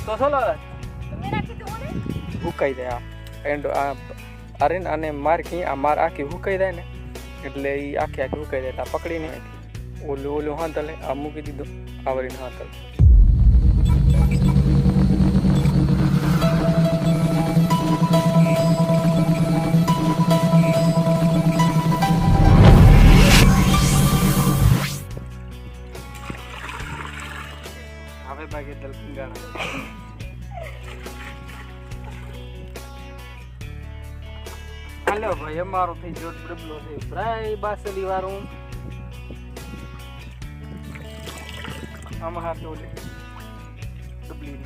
તો ચાલો તમે રાખી દો ને હુકાઈ જાય આ એન્ડ આ અરે ને આને મારકી આ માર આખી હુકાઈ જાય ને એટલે એ આખી હુકાઈ જાય એટલે પકડીને ઓલું હાથલે આ મૂકી દીધું આવરીને હાથલ હવે ભાગે દલ કંગાણા હાલો ભાઈ અમારો થઈ ગયો ડબલો થઈ ફ્રાય બાસલી વાળું આમાં હાથ ઓલે ડબલી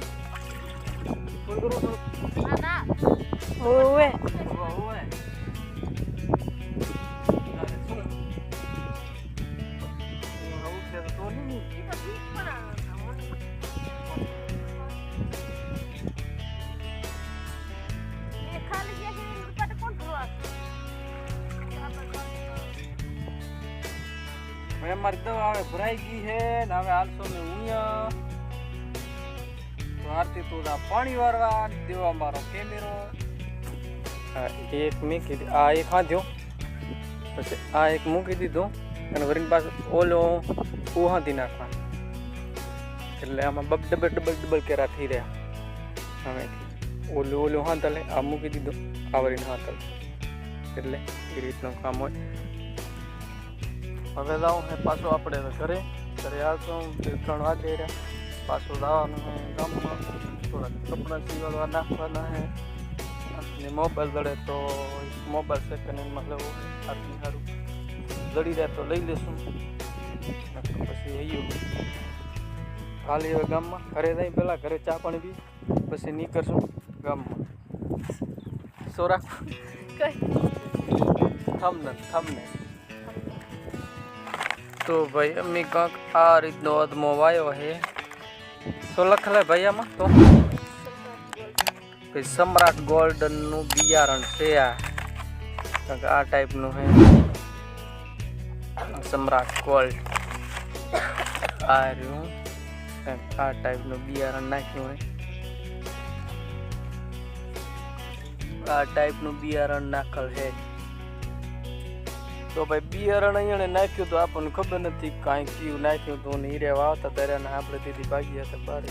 ફોન કરો તો ના ઓવે ઓય हमारी दवा હવે ભરાઈ ગઈ છે ને હવે હાલસો ને ઉણ્યા તો આરતી તો પાણી વારવા દેવા મારો કેમેરો એક મૂકી આ એક હાથ્યો પછી આ એક મૂકી દીધો અને વરીને પાસે ઓલો ઉહાથી નાખવા એટલે આમાં ડબલ કેરા થઈ રહ્યા હવે ઓલું હાથલે આ મૂકી દીધો આ વરીને હાથલ એટલે એ રીતનું કામ હોય હવે જાઉં હે પાછો આપણે ઘરે આવશો 3 વાગે રહ્યા પાછો જવાનું હે ગામમાં થોડા કપડાં સીવવા નાખવાના હે અને મોબાઈલ જડે તો મોબાઈલ સેકન્ડ હેન્ડમાં લેવો આટલી સારું જડી જાય તો લઈ લેશું પછી આવ્યું ખાલી હવે ગામમાં ઘરે જઈ પહેલાં ઘરે ચા પાણી પી પછી નીકળશું ગામમાં શું રાખવું થમને તો ભાઈ અમી કાંક આ રીતનો અદમો વાયો હે તો લખલે ભાઈ આમાં તો ભાઈ સમ્રાટ ગોલ્ડનનું બિયારણ છે આ કાંક આ ટાઈપનું હે સમ્રાટ ગોલ્ડ આ રહ્યું કાંક આ ટાઈપનું બિયારણ નાખ્યું હે આ ટાઈપનું બિયારણ નાખેલ છે તો ભાઈ બિયારણ અહીંયા નાખ્યું તો આપણને ખબર નથી કાંઈ કયું નાખ્યું તો હીરે વાવતા ત્યારે આપણે દીદી ભાગી હતા બારે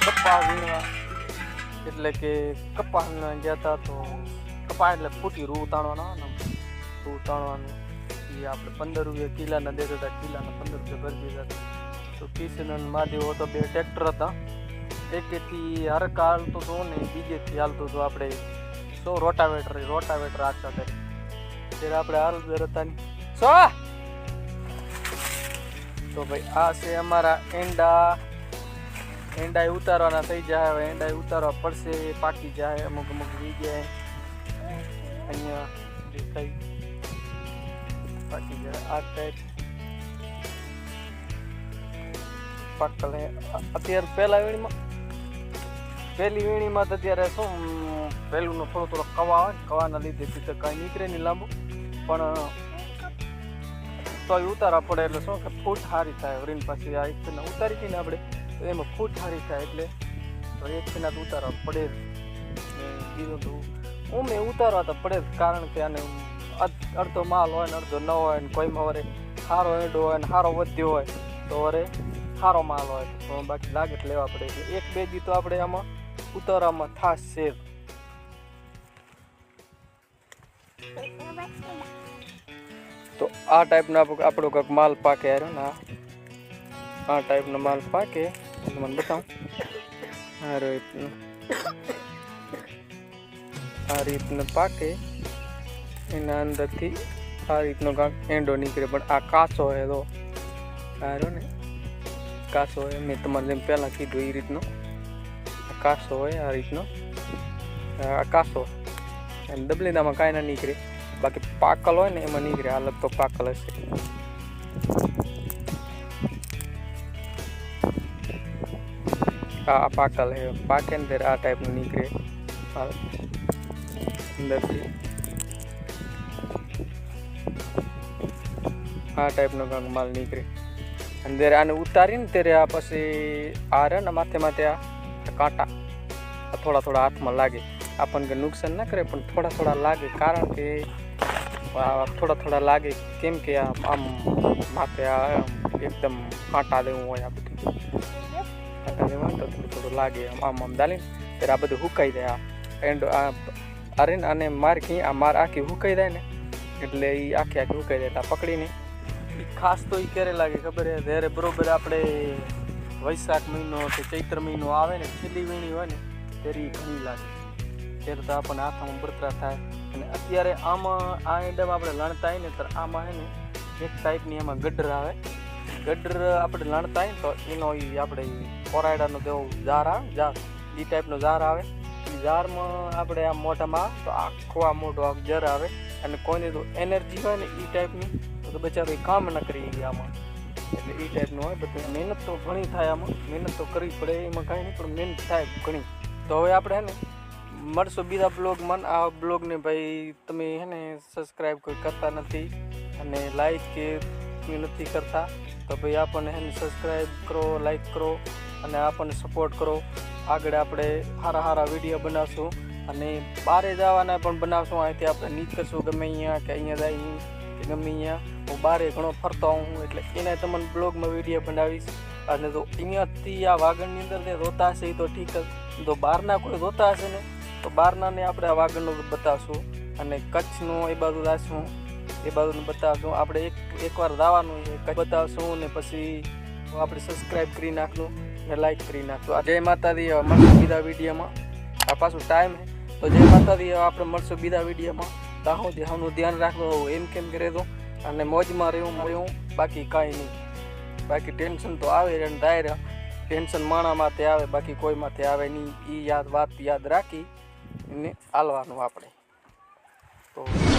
કપાસ વીણવા એટલે કે કપાસ ગયા હતા તો કપાસ એટલે ફૂટી રૂ ઉતારવાના રૂ ઉતારવાનું એ આપણે 15 રૂપિયા કિલાના દેતા હતા કિલાના 15 રૂપિયા ભરી દીધા હતા તો કિશન મહાદેવ તો 2 ટ્રેક્ટર હતા એકેથી હરકા હાલતો હતો ને બીજેથી હાલતો હતો આપણે 100 રોટાવેટર રાખતા હતા ત્યારે આપણે હાલ હતા તો ભાઈ આ છે અમારા એંડા ઉતારવાના થઈ જાય હવે એંડા ઉતારવા પડશે પાકી જાય અમુક વી જાય અહીંયા દેખાય પાકી જાય આ ટાઈપ પાકલ હે અત્યારે પહેલી વીણીમાં તો અત્યારે શું પહેલુંનો થોડો કવા આવે કવાના લીધે તો કાંઈ નીકળે નહીં લાંબુ પણ તો ઉતારવા પડે એટલે શું કે ફૂટ સારી થાય વરીને પાછી આ એક ઉતારી હતી ને આપણે તો એમાં ફૂટ સારી થાય એટલે એક ફીના તો ઉતારવા પડે જ બીજું તો મેં ઉતારવા તો પડે જ કારણ કે આને અડધો માલ હોય ને અડધો ન હોય ને કોઈમાં વરે સારો એંડો હોય ને સારો વધ્યો હોય તો વરે સારો માલ હોય તો બાકી લાગત લેવા પડે એટલે 1-2 દી તો આપણે આમાં ઉતારવામાં થાસ છે તો આ ટાઈપનો આપણો કંઈક માલ પાકે યાર ને આ ટાઈપનો માલ પાકે એટલે મને બતાવું આ રીતનો પાકે એના અંદરથી આ રીતનો કાંક એંડો નીકળે પણ આ કાચો હે તો આ ને કાચો હોય મેં તમારે જેમ પહેલાં કીધું એ રીતનો કાચો હોય આ રીતનો આ કાચો અને ડબલીનામાં કાંઈ ના નીકળે બાકી પાકલ હોય ને એમાં નીકળે આ લગભગ પાકલ હશે આ પાકલ હે પાકે ને ત્યારે આ ટાઈપનું નીકળે અંદરથી આ ટાઈપનો કાંક માલ નીકળે અને ત્યારે આને ઉતારીને ત્યારે આ પછી આ રહે ને માથે માથે આ કાંટા થોડા થોડા હાથમાં લાગે. આપણને કંઈ નુકસાન ના કરે પણ થોડા થોડા લાગે, કારણ કે થોડા થોડા લાગે કેમ કે આમ માથે આ એકદમ કાંટા દેવું હોય, આ બધું કાંટા દેવું હોય તો થોડું થોડું લાગે. આમ આમ દાલીને ત્યારે આ બધું સુકાઈ જાય. આ એન્ડ અરે ને આને માર આખી સુકાઈ જાય ને એટલે એ આખી સુકાઈ જાય. પકડીને ખાસ તો એ ક્યારે લાગે ખબર છે, જ્યારે બરોબર આપણે વૈશાખ મહિનો કે ચૈત્ર મહિનો આવે ને, છેલ્લી વીણી હોય ને ત્યારે એ ઘણી લાગે. ત્યારે તો આપણને હાથમાં બળતરા થાય. અને અત્યારે આમાં આ એંડામાં આપણે લણતા હોય ને તો આમાં છે ને એક ટાઈપની એમાં ગડર આવે. ગડર આપણે લણતા હોય ને તો એનો એ આપણે કોરાયડાનો જેવો જાર આવે, જાર એ ટાઈપનો જાર આવે. એ જારમાં આપણે આ મોઢામાં તો આખો આ મોઢો આ જર આવે. અને કોઈને તો એનર્જી હોય ને એ ટાઈપની તો બચારો કામ ન કરી ગયા આમાં, એટલે એ ટાઈપનું હોય. બધું મહેનત તો ઘણી થાય આમાં, મહેનત તો કરવી પડે, એમાં કાંઈ નહીં પણ મહેનત થાય ઘણી. તો હવે આપણે હે ને મળશું બીજા બ્લોગમાં. આ બ્લોગને ભાઈ તમે હે ને સબસ્ક્રાઈબ કોઈ કરતા નથી અને લાઈક કે નથી કરતા તો ભાઈ આપણને હે ને સબસ્ક્રાઈબ કરો, લાઈક કરો અને આપણને સપોર્ટ કરો. આગળ આપણે સારા સારા વિડીયો બનાવશું અને બહારે જવાના પણ બનાવશું. અહીંથી આપણે નીકળશું ગમે અહીંયા કે અહીંયા જઈએ કે ગમે અહીંયા. હું બહારે ઘણો ફરતો હોઉં એટલે એના તમને બ્લોગમાં વિડીયો બનાવીશ. અને તો અહીંયાથી આ વાગણની અંદર જે રોતા હશે એ તો ઠીક જ, તો બહારના કોઈ રોતા હશે ને તો બહારનાને આપણે આ વાગણનું બતાવશું. અને કચ્છનું એ બાજુ જઈશું, એ બાજુનું બતાવશું. આપણે એકવાર જવાનું એ બતાવશું ને પછી આપણે સબસ્ક્રાઈબ કરી નાખશું ને લાઈક કરી નાખશું. જય માતાજી. મળશું બીજા વિડીયોમાં. આ પાછું ટાઈમ તો જય માતાજી. આપણે મળશું બીજા વિડીયોમાં. તાહું ધ્યાનનું ધ્યાન રાખવું એમ કેમ કરે તો અને મોજમાં રહેવું બાકી કાંઈ નહીં. બાકી ટેન્શન તો આવે ને થાય, ટેન્શન માણા માથે આવે બાકી કોઈ માથે આવે નહીં. એ વાત યાદ રાખી ને હાલવાનું આપણે તો.